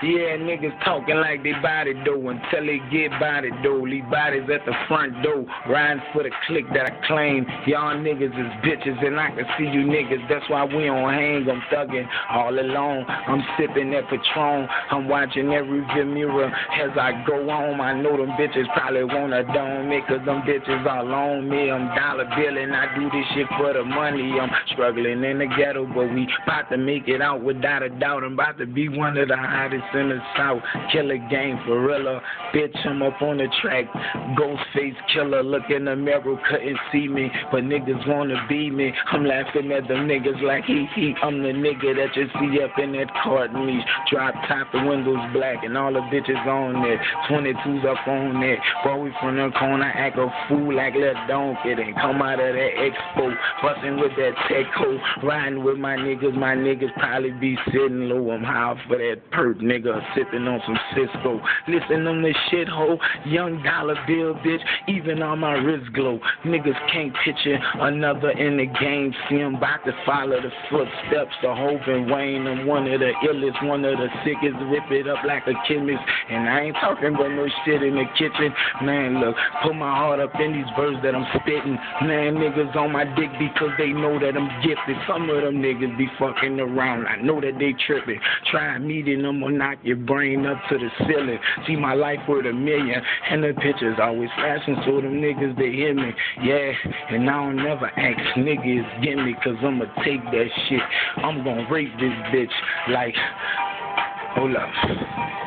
Yeah, niggas talking like they body dough until they get body dough. Leave bodies at the front door, riding for the clique that I claim. Y'all niggas is bitches and I can see you niggas. That's why we don't hang. I'm thugging all alone. I'm sipping that Patron. I'm watching every mirror as I go home. I know them bitches probably wanna dome me, cause them bitches all on me. I'm dollar billing. I do this shit for the money. I'm struggling in the ghetto, but we about to make it out without a doubt. I'm about to be one of the hottest in the South. Killer game for real. Bitch, I'm up on the track. Ghostface killer. Look in the mirror, couldn't see me, but niggas wanna be me. I'm laughing at them niggas like he. I'm the nigga that you see up in that carton leash. Drop top, the windows black, and all the bitches on there. 22s up on there. Boy, we from the corner, act a fool like Lil Donkey. Then come out of that expo, bustin' with that tech-ho. Riding with my niggas probably be sitting low. I'm high for that perp, nigga, sipping on some Cisco. Listen on this shit hole, young dollar bill, bitch, even on my wrist glow. Niggas can't picture another in the game. See him about to follow the footsteps of Hope and Wayne. I'm one of the illest, one of the sickest, rip it up like a chemist. And I ain't talking about no shit in the kitchen. Man, look, put my heart up in these verses that I'm spitting. Man, niggas on my dick because they know that I'm gifted. Some of them niggas be fucking around. I know that they tripping. Try meeting them or knock your brain up to the ceiling. See my life worth $1 million, and the pictures always flashing, so them niggas they hear me. Yeah, and I don't never ask niggas get me, cause I'ma take that shit. I'm gonna rape this bitch like, hold up.